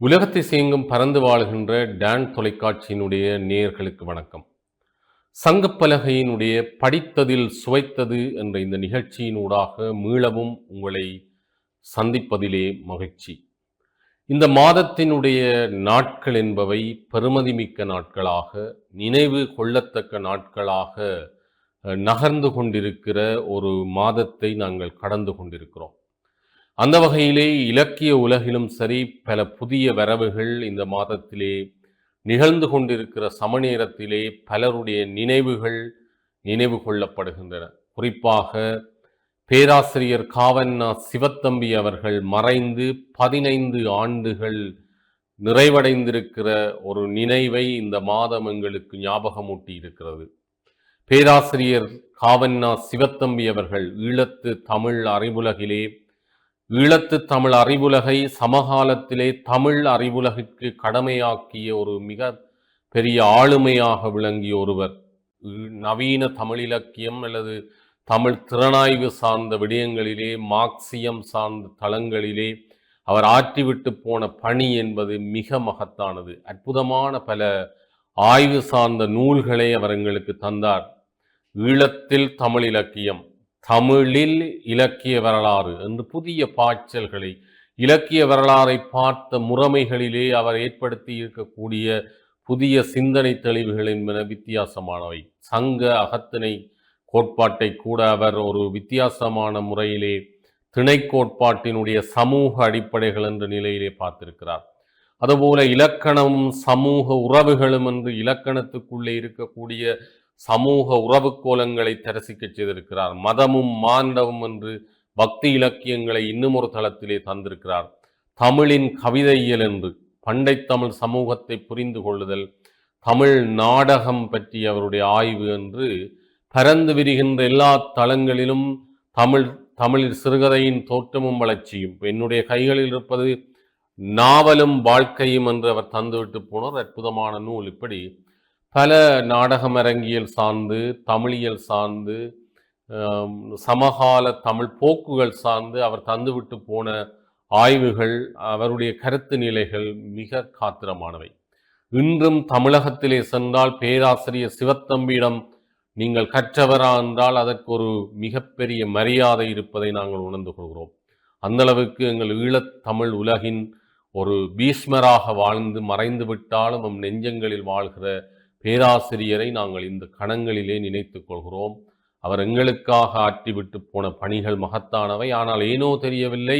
உலகத்தை சேங்கும் பறந்து வாழ்கின்ற டான் தொலைக்காட்சியினுடைய நேயர்களுக்கு வணக்கம். சங்கப்பலகையினுடைய படித்ததில் சுவைத்தது என்ற இந்த நிகழ்ச்சியினூடாக மீளவும் உங்களை சந்திப்பதிலே மகிழ்ச்சி. இந்த மாதத்தினுடைய நாட்கள் என்பவை பெறுமதிமிக்க நாட்களாக, நினைவு கொள்ளத்தக்க நாட்களாக நகர்ந்து கொண்டிருக்கிற ஒரு மாதத்தை நாங்கள் கடந்து கொண்டிருக்கிறோம். அந்த வகையிலே இலக்கிய உலகிலும் சரி, பல புதிய வரவுகள் இந்த மாதத்திலே நிகழ்ந்து கொண்டிருக்கிற சமநேரத்திலே பலருடைய நினைவுகள் நினைவு கொள்ளப்படுகின்றன. குறிப்பாக பேராசிரியர் காவண்ணா சிவத்தம்பி அவர்கள் மறைந்து 15 ஆண்டுகள் நிறைவடைந்திருக்கிற ஒரு நினைவை இந்த மாதம் எங்களுக்கு ஞாபகமூட்டி இருக்கிறது. பேராசிரியர் காவண்ணா சிவத்தம்பி அவர்கள் ஈழத்து தமிழ் அறிவுலகை சமகாலத்திலே தமிழ் அறிவுலகிற்கு கடமையாக்கிய ஒரு மிக பெரிய ஆளுமையாக விளங்கிய ஒருவர். நவீன தமிழ் இலக்கியம் அல்லது தமிழ் திறனாய்வு சார்ந்த விடயங்களிலே, மார்க்சியம் சார்ந்த தளங்களிலே அவர் ஆற்றிவிட்டு போன பணி என்பது மிக மகத்தானது. அற்புதமான பல ஆய்வு சார்ந்த நூல்களை அவர் எங்களுக்கு தந்தார். ஈழத்தில் தமிழ் இலக்கியம், தமிழில் இலக்கிய வரலாறு என்று புதிய பாய்ச்சல்களை, இலக்கிய வரலாறை பார்த்த முறைமைகளிலே அவர் ஏற்படுத்தி இருக்கக்கூடிய புதிய சிந்தனை தெளிவுகள் என்பன வித்தியாசமானவை. சங்க அகத்திணை கோட்பாட்டை கூட அவர் ஒரு வித்தியாசமான முறையிலே திணை கோட்பாட்டினுடைய சமூக அடிப்படைகள் என்ற நிலையிலே பார்த்திருக்கிறார். அதுபோல இலக்கணமும் சமூக உறவுகளும் என்று இலக்கணத்துக்குள்ளே இருக்கக்கூடிய சமூக உறவு கோலங்களை தரிசிக்கச் செய்திருக்கிறார். மதமும் மாண்டவும் என்று பக்தி இலக்கியங்களை இன்னும் ஒரு தளத்திலே தந்திருக்கிறார். தமிழின் கவிதையியல் என்று பண்டை தமிழ் சமூகத்தை புரிந்து கொள்ளுதல், தமிழ் நாடகம் பற்றி அவருடைய ஆய்வு என்று பரந்து விரிகின்ற எல்லா தளங்களிலும் தமிழ் சிறுகதையின் தோற்றமும் வளர்ச்சியும். என்னுடைய கைகளில் இருப்பது நாவலும் வாழ்க்கையும் என்று அவர் தந்துவிட்டு போனார். அற்புதமான நூல். இப்படி பல நாடகம் அரங்கியல் சார்ந்து, தமிழியல் சார்ந்து, சமகால தமிழ் போக்குகள் சார்ந்து அவர் தந்துவிட்டு போன ஆய்வுகள், அவருடைய கருத்து நிலைகள் மிக காத்திரமானவை. இன்றும் தமிழகத்திலே சென்றால் பேராசிரியர் சிவத்தம்பியிடம் நீங்கள் கற்றவரா என்றால் அதற்கு ஒரு மிகப்பெரிய மரியாதை இருப்பதை நாங்கள் உணர்ந்து கொள்கிறோம். அந்தளவுக்கு எங்கள் ஈழத் தமிழ் உலகின் ஒரு பீஷ்மராக வாழ்ந்து மறைந்து விட்டாலும் நம் நெஞ்சங்களில் வாழ்கிற பேராசிரியரை நாங்கள் இந்த கணங்களிலே நினைத்துக் கொள்கிறோம். அவர் எங்களுக்காக ஆற்றிவிட்டு போன பணிகள் மகத்தானவை. ஆனால் ஏனோ தெரியவில்லை,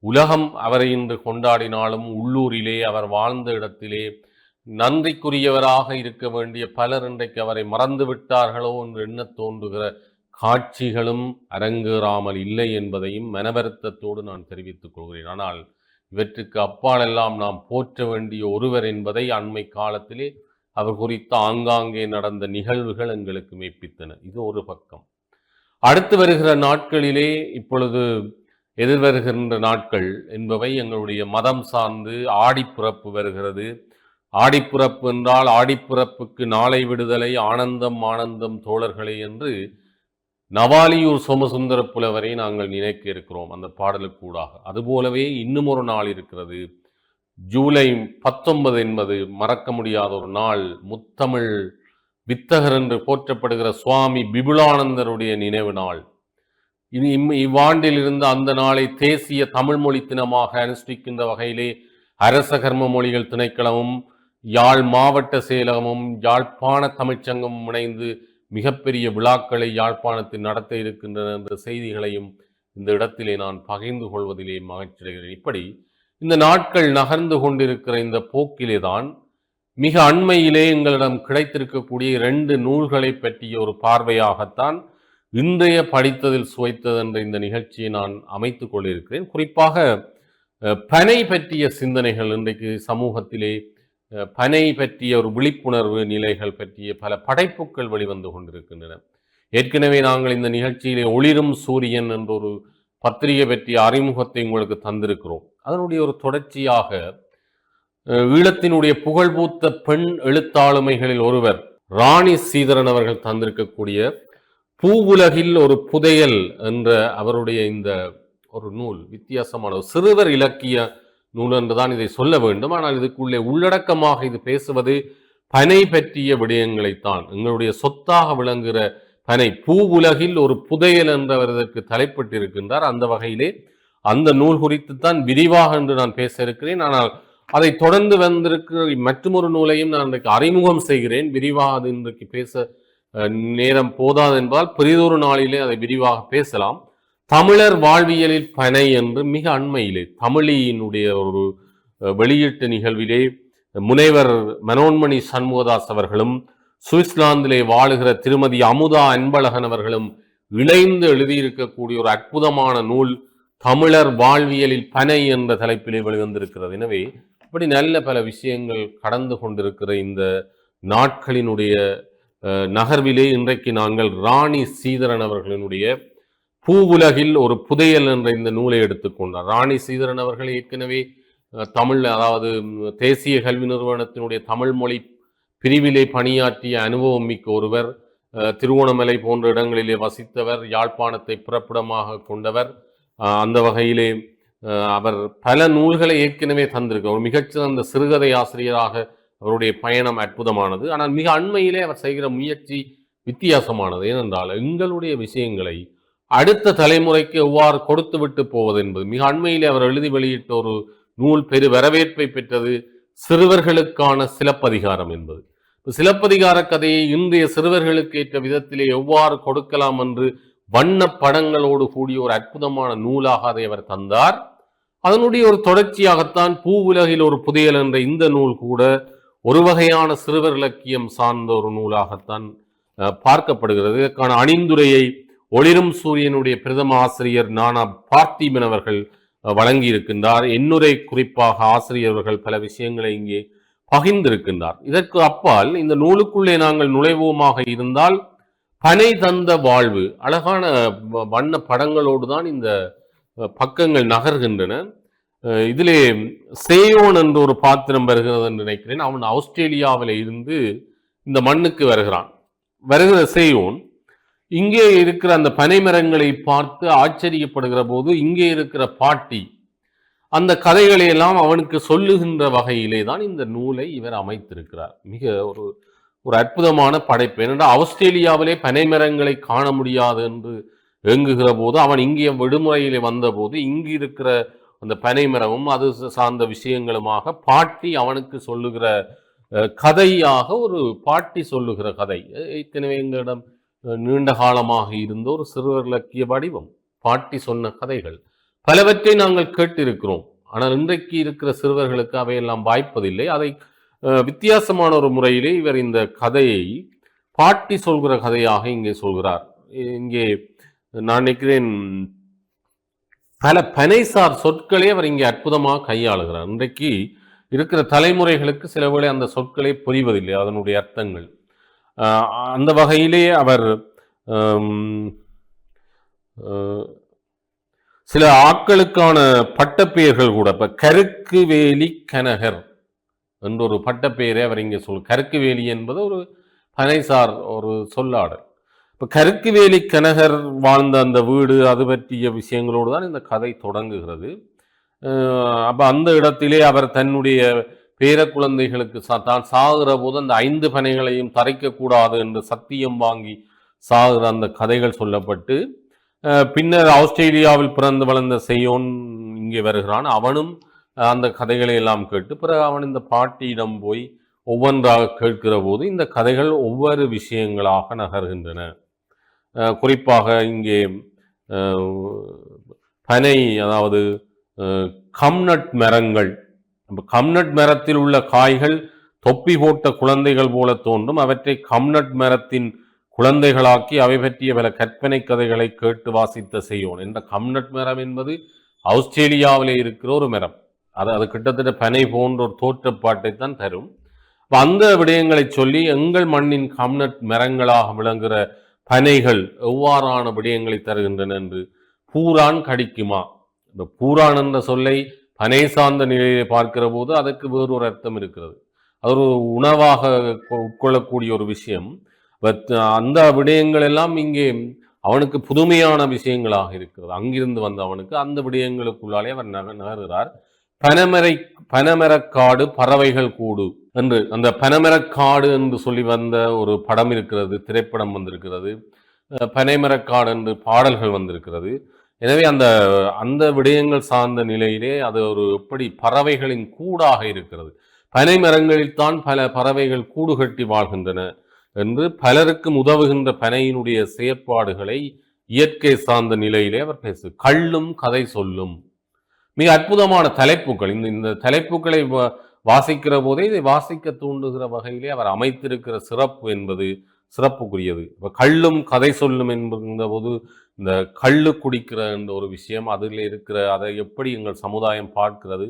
உலகம் அவரை இன்று கொண்டாடினாலும் உள்ளூரிலே அவர் வாழ்ந்த இடத்திலே நன்றிக்குரியவராக இருக்க வேண்டிய பலர் இன்றைக்கு அவரை மறந்து விட்டார்களோ என்று எண்ண தோன்றுகிற காட்சிகளும் அரங்கேறாமல் இல்லை என்பதையும் மனவருத்தத்தோடு நான் தெரிவித்துக் கொள்கிறேன். ஆனால் இவற்றுக்கு அப்பாலெல்லாம் நாம் போற்ற வேண்டிய ஒருவர் என்பதை அண்மை காலத்திலே அவர் குறித்த ஆங்காங்கே நடந்த நிகழ்வுகள் எங்களுக்கு மெய்ப்பித்தன. இது ஒரு பக்கம். அடுத்து வருகிற நாட்களிலே, இப்பொழுது எதிர்வருகின்ற நாட்கள் என்பவை எங்களுடைய மதம் சார்ந்து ஆடிப்பிறப்பு வருகிறது. ஆடிப்பிறப்பு என்றால் ஆடிப்பிறப்புக்கு நாளை விடுதலை, ஆனந்தம் ஆனந்தம் தோழர்களே என்று நவாலியூர் சோமசுந்தர புலவரை நாங்கள் நினைக்க இருக்கிறோம் அந்த பாடலுக்கூடாக. அதுபோலவே இன்னும் ஒரு நாள் இருக்கிறது. ஜூலை 19 என்பது மறக்க முடியாத ஒரு நாள். முத்தமிழ் வித்தகர் என்று போற்றப்படுகிற சுவாமி பிபுலானந்தருடைய நினைவு நாள். இவ்வாண்டில் இருந்து அந்த நாளை தேசிய தமிழ் மொழி தினமாக அனுஷ்டிக்கின்ற வகையிலே அரச கர்ம மொழிகள் திணைக்களமும் யாழ் மாவட்ட செயலகமும் யாழ்ப்பாண தமிழ்ச்சங்கமும் இணைந்து மிகப்பெரிய விழாக்களை யாழ்ப்பாணத்தில் நடத்த இருக்கின்றன என்ற செய்திகளையும் இந்த இடத்திலே நான் பகிர்ந்து கொள்வதிலே மகிழ்ச்சியடைகிறேன். இப்படி இந்த நாட்கள் நகர்ந்து கொண்டிருக்கிற இந்த போக்கிலே தான் மிக அண்மையிலே எங்களிடம் கிடைத்திருக்கக்கூடிய 2 நூல்களை பற்றிய ஒரு பார்வையாகத்தான் இன்றைய படித்ததில் சுவைத்தது என்ற இந்த நிகழ்ச்சியை நான் அமைத்துக் கொண்டிருக்கிறேன். குறிப்பாக பனை பற்றிய சிந்தனைகள், இன்றைக்கு சமூகத்திலே பனை பற்றிய ஒரு விழிப்புணர்வு நிலைகள் பற்றிய பல படைப்புகள் வெளிவந்து கொண்டிருக்கின்றன. ஏற்கனவே நாங்கள் இந்த நிகழ்ச்சியிலே ஒளிரும் சூரியன் என்ற ஒரு பத்திரிகை பற்றிய அறிமுகத்தை உங்களுக்கு தந்திருக்கிறோம். அதனுடைய ஒரு தொடர்ச்சியாக ஈழத்தினுடைய புகழ்பூத்த பெண் எழுத்தாளுமைகளில் ஒருவர் ராணி சீதரன் அவர்கள் தந்திருக்கக்கூடிய பூவுலகில் ஒரு புதையல் என்ற அவருடைய இந்த ஒரு நூல் வித்தியாசமான சிறுவர் இலக்கிய நூல் என்றுதான் இதை சொல்ல வேண்டும். ஆனால் இதுக்குள்ளே உள்ளடக்கமாக இது பேசுவது பனை பற்றிய விடயங்களைத்தான். எங்களுடைய சொத்தாக விளங்குகிற பனை, பூ உலகில் ஒரு புதையல் என்றவர் இதற்கு தலைப்பட்டிருக்கின்றார். அந்த வகையிலே அந்த நூல் குறித்துத்தான் விரிவாக என்று நான் பேச இருக்கிறேன். ஆனால் அதை தொடர்ந்து வந்திருக்கிற மற்றொரு நூலையும் நான் இன்றைக்கு அறிமுகம் செய்கிறேன். விரிவாக அது இன்றைக்கு பேச நேரம் போதாது என்பதால் பெரிதொரு நாளிலே அதை விரிவாக பேசலாம். தமிழர் வாழ்வியலில் பனை என்று மிக அண்மையிலே தமிழியினுடைய ஒரு வெளியீட்டு நிகழ்விலே முனைவர் மனோன்மணி சண்முகதாஸ் அவர்களும் சுவிட்சர்லாந்திலே வாழுகிற திருமதி அமுதா அன்பழகன் அவர்களும் இணைந்து எழுதியிருக்கக்கூடிய ஒரு அற்புதமான நூல் தமிழர் வாழ்வியலில் பனை என்ற தலைப்பிலே வெளிவந்திருக்கிறது. எனவே இப்படி நல்ல பல விஷயங்கள் கடந்து கொண்டிருக்கிற இந்த நாட்களினுடைய நகர்விலே இன்றைக்கு நாங்கள் ராணி ஸ்ரீதரன் அவர்களினுடைய பூவுலகில் ஒரு புதையல் என்ற இந்த நூலை எடுத்துக்கொண்டார். ராணி ஸ்ரீதரன் அவர்கள் ஏற்கனவே தமிழ், அதாவது தேசிய கல்வி நிறுவனத்தினுடைய தமிழ் மொழி பிரிவிலே பணியாற்றிய அனுபவம் மிக்க ஒருவர். திருவோணமலை போன்ற இடங்களிலே வசித்தவர், யாழ்ப்பாணத்தை பிறப்பிடமாக கொண்டவர். அந்த வகையிலே அவர் பல நூல்களை ஏற்கனவே தந்திருக்க ஒரு மிகச்சிறந்த சிறுகதை ஆசிரியராக அவருடைய பயணம் அற்புதமானது. ஆனால் மிக அண்மையிலே அவர் செய்கிற முயற்சி வித்தியாசமானது. ஏனென்றால் எங்களுடைய விஷயங்களை அடுத்த தலைமுறைக்கு எவ்வாறு கொடுத்து விட்டு போவது என்பது. மிக அண்மையிலே அவர் எழுதி வெளியிட்ட ஒரு நூல் பெரு வரவேற்பை பெற்றது, சிறுவர்களுக்கான சிலப்பதிகாரம் என்பது. சிலப்பதிகார கதையை இன்றைய சிறுவர்களுக்கு ஏற்ற விதத்திலே எவ்வாறு கொடுக்கலாம் என்று வண்ண படங்களோடு கூடிய ஒரு அற்புதமான நூலாக அதை அவர் தந்தார். அதனுடைய ஒரு தொடர்ச்சியாகத்தான் பூ உலகில் ஒரு புதையல் என்ற இந்த நூல் கூட ஒரு வகையான சிறுவர் இலக்கியம் சார்ந்த ஒரு நூலாகத்தான் பார்க்கப்படுகிறது. இதற்கான அணிந்துரையை ஒளிரும் சூரியனுடைய பிரதம ஆசிரியர் நானா பார்த்திபன் அவர்கள் வழங்கி இருக்கின்றார். என்னுரை குறிப்பாக ஆசிரியர்கள் பல விஷயங்களை இங்கே பகிர்ந்திருக்கின்றார். இதற்கு அப்பால் இந்த நூலுக்குள்ளே நாங்கள் நுழைவோமாக இருந்தால் பனை தந்த வாழ்வு, அழகான வண்ண படங்களோடு தான் இந்த பக்கங்கள் நகர்கின்றன. இதிலே சேயோன் என்ற ஒரு பாத்திரம் வருகிறது என்று நினைக்கிறேன். அவன் ஆஸ்திரேலியாவில இருந்து இந்த மண்ணுக்கு வருகிற சேயோன் இங்கே இருக்கிற அந்த பனை மரங்களை பார்த்து ஆச்சரியப்படுகிற போது இங்கே இருக்கிற பாட்டி அந்த கதைகளை எல்லாம் அவனுக்கு சொல்லுகின்ற வகையிலே தான் இந்த நூலை இவர் அமைத்திருக்கிறார். மிக ஒரு அற்புதமான படைப்பு. ஏனென்றால் ஆஸ்திரேலியாவிலே பனை மரங்களை காண முடியாது என்று ஏங்குகிற போது அவன் இங்கே விடுமுறையிலே வந்தபோது இங்கு இருக்கிற அந்த பனை மரமும் அது சார்ந்த விஷயங்களுமாக பாட்டி அவனுக்கு சொல்லுகிற கதையாக, ஒரு பாட்டி சொல்லுகிற கதை. ஏற்கனவே எங்களிடம் நீண்ட காலமாக இருந்த ஒரு சிறுவர் இலக்கிய வடிவம். பாட்டி சொன்ன கதைகள் பலவற்றை நாங்கள் கேட்டிருக்கிறோம். ஆனால் இன்றைக்கு இருக்கிற சிறுவர்களுக்கு அவையெல்லாம் வாய்ப்பதில்லை. அதை வித்தியாசமான ஒரு முறையிலே இவர் இந்த கதையை பாட்டி சொல்கிற கதையாக இங்கே சொல்கிறார். இங்கே நான் நினைக்கிறேன் பல பனைசார் சொற்களை அவர் இங்கே அற்புதமாக கையாளுகிறார். இன்றைக்கு இருக்கிற தலைமுறைகளுக்கு சில வேளை அந்த சொற்களை புரிவதில்லை, அதனுடைய அர்த்தங்கள். அந்த வகையிலே அவர் சில ஆட்களுக்கான பட்டப்பெயர்கள் கூட, இப்ப கருக்கு வேலி கனகர் என்ற ஒரு பட்டப்பெயரை அவர் இங்கே கருக்கு வேலி என்பது ஒரு பனைசார் ஒரு சொல்லாடல். இப்ப கருக்கு வேலி கனகர் வாழ்ந்த அந்த வீடு, அது பற்றிய விஷயங்களோடு தான் இந்த கதை தொடங்குகிறது. அப்ப அந்த இடத்திலே அவர் தன்னுடைய பேர குழந்தைகளுக்கு தான் சாகுற போது அந்த 5 பனைகளையும் தரைக்கக்கூடாது என்று சத்தியம் வாங்கி சாகுற அந்த கதைகள் சொல்லப்பட்டு, பின்னர் ஆஸ்திரேலியாவில் பிறந்து வளர்ந்த செய்யோன் இங்கே வருகிறான். அவனும் அந்த கதைகளை எல்லாம் கேட்டு பிறகு அவன் இந்த பாட்டியிடம் போய் ஒவ்வொன்றாக கேட்கிற போது இந்த கதைகள் ஒவ்வொரு விஷயங்களாக நகர்கின்றன. குறிப்பாக இங்கே பனை, அதாவது கம்நட் மரங்கள், கம்நட் மரத்தில் உள்ள காய்கள் தொப்பி போட்ட குழந்தைகள் போல தோன்றும். அவற்றை கம்நட் மரத்தின் குழந்தைகளாக்கி அவை பற்றிய பல கற்பனை கதைகளை கேட்டு வாசித்த செய்யோன். என்ற கம்நட் மரம் என்பது ஆஸ்திரேலியாவிலே இருக்கிற ஒரு மரம். அது கிட்டத்தட்ட பனை போன்ற ஒரு தோற்றப்பாட்டை தான் தரும். அந்த விடயங்களை சொல்லி எங்கள் மண்ணின் கம்நட் மரங்களாக விளங்குகிற பனைகள் எவ்வாறான விடயங்களை தருகின்றன என்று பூரான் கடிக்குமா. இந்த பூரான் என்ற சொல்லை பனை சார்ந்த நிலையை பார்க்கிற போது அதற்கு வேறொரு அர்த்தம் இருக்கிறது. அது ஒரு உணவாக உட்கொள்ளக்கூடிய ஒரு விஷயம். அந்த விடயங்கள் எல்லாம் இங்கே அவனுக்கு புதுமையான விஷயங்களாக இருக்கிறது. அங்கிருந்து வந்த அவனுக்கு அந்த விடயங்களுக்குள்ளாலே அவர் நகர்கிறார். பனமரக்காடு பறவைகள் கூடு என்று அந்த பனமரக்காடு என்று சொல்லி வந்த ஒரு படம் இருக்கிறது, திரைப்படம் வந்திருக்கிறது. பனைமரக்காடு என்று பாடல்கள் வந்திருக்கிறது. எனவே அந்த அந்த விடயங்கள் சார்ந்த நிலையிலே அது ஒரு எப்படி பறவைகளின் கூடாக இருக்கிறது. பனை மரங்களில் தான் பல பறவைகள் கூடு கட்டி வாழ்கின்றன என்று பலருக்கும் உதவுகின்ற பனையினுடைய செயற்பாடுகளை இயற்கை சார்ந்த நிலையிலே அவர் பேசு. கள்ளும் கதை சொல்லும் மிக அற்புதமான தலைப்புகள். இந்த தலைப்புகளை வாசிக்கிற போதே இதை வாசிக்க தூண்டுகிற வகையிலே அவர் அமைத்திருக்கிற சிறப்பு என்பது சிறப்புக்குரியது. இப்போ கள்ளும் கதை சொல்லும் என்கிற போது இந்த கள்ளு குடிக்கிற என்ற ஒரு விஷயம், அதில் இருக்கிற அதை எப்படி எங்கள் சமுதாயம் பார்க்கிறது,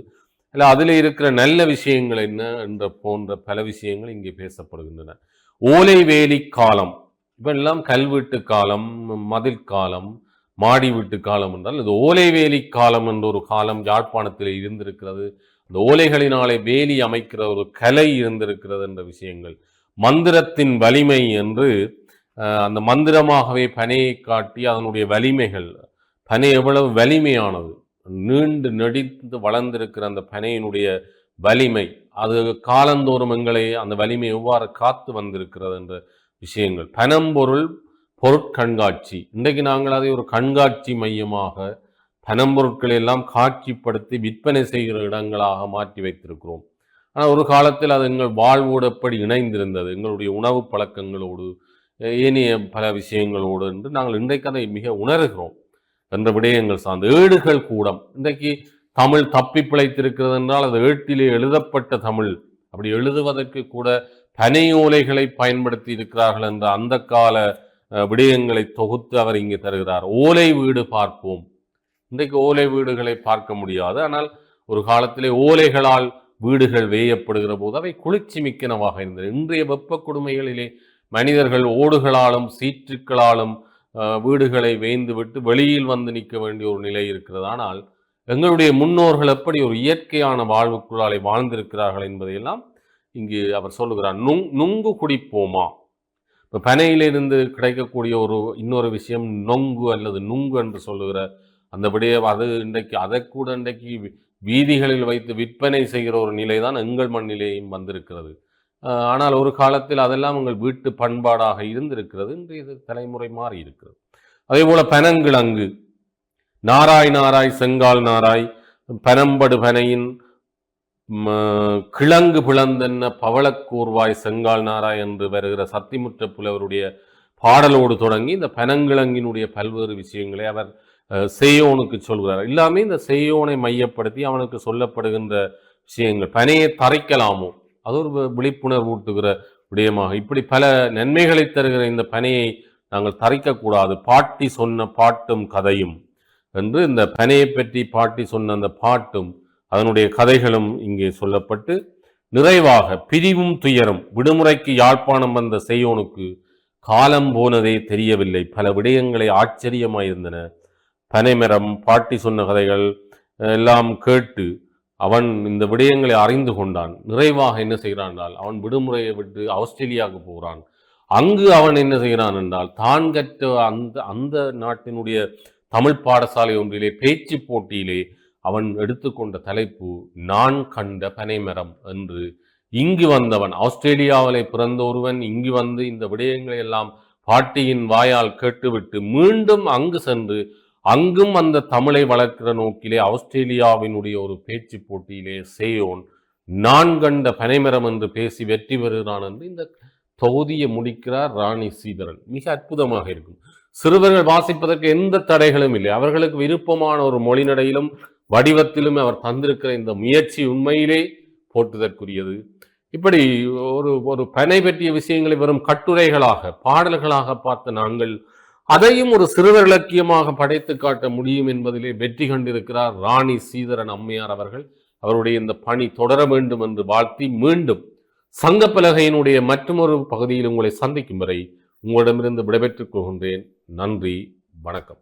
இல்லை அதில் இருக்கிற நல்ல விஷயங்கள் என்ன என்ற போன்ற பல விஷயங்கள் இங்கே பேசப்படுகின்றன. ஓலை வேலி காலம், இப்போ எல்லாம் கல்வீட்டு காலம், மதில் காலம், மாடி வீட்டு காலம் என்றால் இது ஓலை வேலி காலம் என்ற ஒரு காலம் யாழ்ப்பாணத்தில் இருந்திருக்கிறது. இந்த ஓலைகளினாலே வேலி அமைக்கிற ஒரு கலை இருந்திருக்கிறது என்ற விஷயங்கள். மந்திரத்தின் வலிமை என்று அந்த மந்திரமாகவே பனையை காட்டி அதனுடைய வலிமைகள், பனை எவ்வளவு வலிமையானது, நீண்டு நெடித்து வளர்ந்திருக்கிற அந்த பனையினுடைய வலிமை, அது காலந்தோறும் எங்களை அந்த வலிமை எவ்வாறு காத்து வந்திருக்கிறது என்ற விஷயங்கள். பனம்பொருள் பொருட்கண்காட்சி, இன்றைக்கு நாங்கள் அதை ஒரு கண்காட்சி மையமாக பனம்பொருட்களை எல்லாம் காட்சிப்படுத்தி விற்பனை செய்கிற இடங்களாக மாற்றி வைத்திருக்கிறோம். ஆனால் ஒரு காலத்தில் அது எங்கள் வாழ்வோடு எப்படி இணைந்திருந்தது, எங்களுடைய உணவு பழக்கங்களோடு ஏனைய பல விஷயங்களோடு என்று நாங்கள் இன்றைக்கு அதை மிக உணர்கிறோம் என்ற விடயங்கள் சார்ந்த. ஏடுகள் கூடம், இன்றைக்கு தமிழ் தப்பி பிழைத்திருக்கிறது என்றால் அது ஏட்டிலே எழுதப்பட்ட தமிழ். அப்படி எழுதுவதற்கு கூட பனை ஓலைகளை பயன்படுத்தி இருக்கிறார்கள் என்ற அந்த கால விடயங்களை தொகுத்து அவர் இங்கே தருகிறார். ஓலை வீடு பார்ப்போம். இன்றைக்கு ஓலை வீடுகளை பார்க்க முடியாது, ஆனால் ஒரு காலத்திலே ஓலைகளால் வீடுகள் வேயப்படுகிற போது அவை குளிர்ச்சி மிக்கனவாக இருந்தது. இன்றைய வெப்ப கொடுமைகளிலே மனிதர்கள் ஓடுகளாலும் சீற்றுக்களாலும் வீடுகளை வேய்ந்து விட்டு வெளியில் வந்து நிற்க வேண்டிய ஒரு நிலை இருக்கிறது. ஆனால் எங்களுடைய முன்னோர்கள் எப்படி ஒரு இயற்கையான வாழ்வுக்குள்ளாலே வாழ்ந்திருக்கிறார்கள் என்பதையெல்லாம் இங்கு அவர் சொல்லுகிறார். நுங்கு குடிப்போமா? இப்போ பனையிலிருந்து கிடைக்கக்கூடிய இன்னொரு விஷயம் நொங்கு அல்லது நுங்கு என்று சொல்லுகிற அந்த விடயம். அது இன்றைக்கு அதை கூட இன்றைக்கு வீதிகளில் வைத்து விற்பனை செய்கிற ஒரு நிலை தான் எங்கள் மண்ணிலேயும் வந்திருக்கிறது. ஆனால் ஒரு காலத்தில் அதெல்லாம் உங்கள் வீட்டு பண்பாடாக இருந்திருக்கிறது. இன்றைய தலைமுறை மாறி இருக்கிறது. அதே போல பனங்கிழங்கு, நாராய் நாராய் செங்கால் நாராய், பனம்படு பனையின் கிழங்கு பிளந்தென்ன பவளக்கூர்வாய் செங்கால் நாராய் என்று வருகிற சத்திமுற்ற புலவருடைய பாடலோடு தொடங்கி இந்த பனங்கிழங்கினுடைய பல்வேறு விஷயங்களை அவர் செய்யோனுக்கு சொல்கிறார். எல்லாமே இந்த செய்யோனை மையப்படுத்தி அவனுக்கு சொல்லப்படுகின்ற விஷயங்கள். பனையை தரைக்கலாமோ, அது ஒரு விழிப்புணர்வு ஊட்டுகிற விடயமாக. இப்படி பல நன்மைகளை தருகிற இந்த பனையை நாங்கள் தரைக்கக்கூடாது. பாட்டி சொன்ன பாட்டும் கதையும் என்று இந்த பனையை பற்றி பாட்டி சொன்ன அந்த பாட்டும் அதனுடைய கதைகளும் இங்கே சொல்லப்பட்டு, நிறைவாக பிரிவும் துயரும். விடுமுறைக்கு யாழ்ப்பாணம் வந்த செய்யோனுக்கு காலம் போனதே தெரியவில்லை. பல விடயங்களை ஆச்சரியமாயிருந்தன. பனைமரம், பாட்டி சொன்ன கதைகள் எல்லாம் கேட்டு அவன் இந்த விடயங்களை அறிந்து கொண்டான். நிறைவாக என்ன செய்கிறான் என்றால், அவன் விடுமுறையை விட்டு ஆஸ்திரேலியாவுக்கு போகிறான். அங்கு அவன் என்ன செய்கிறான் என்றால், தான் கற்ற அந்த நாட்டினுடைய தமிழ் பாடசாலை ஒன்றிலே பேச்சு போட்டியிலே அவன் எடுத்துக்கொண்ட தலைப்பு நான் கண்ட பனைமரம் என்று. இங்கு வந்தவன், ஆஸ்திரேலியாவிலே பிறந்த ஒருவன் இங்கு வந்து இந்த விடயங்களை எல்லாம் பாட்டியின் வாயால் கேட்டுவிட்டு மீண்டும் அங்கு சென்று அங்கும் அந்த தமிழை வளர்க்கிற நோக்கிலே ஆஸ்திரேலியாவினுடைய ஒரு பேச்சு போட்டியிலே செய்யோன் நான் கண்ட பனைமரம் என்று பேசி வெற்றி பெறுகிறான் என்று இந்த தொகுதியை முடிக்கிறார் ராணி ஸ்ரீதரன். மிக அற்புதமாக இருக்கும். சிறுவர்கள் வாசிப்பதற்கு எந்த தடைகளும் இல்லை. அவர்களுக்கு விருப்பமான ஒரு மொழிநடையிலும் வடிவத்திலும் அவர் தந்திருக்கிற இந்த முயற்சி உண்மையிலே போற்றுதற்குரியது. இப்படி ஒரு பனை பற்றிய விஷயங்களை வெறும் கட்டுரைகளாக பாடல்களாக பார்த்த நாங்கள் அதையும் ஒரு சிறுவர் இலக்கியமாக படைத்து காட்ட முடியும் என்பதிலே வெற்றி கண்டிருக்கிறார் ராணி ஸ்ரீதரன் அம்மையார் அவர்கள். அவருடைய இந்த பணி தொடர வேண்டும் என்று வாழ்த்தி மீண்டும் சங்கப்பலகையினுடைய மற்றொரு பகுதியில் உங்களை சந்திக்கும் வரை உங்களிடமிருந்து விடைபெற்றுக் கொள்கின்றேன். நன்றி, வணக்கம்.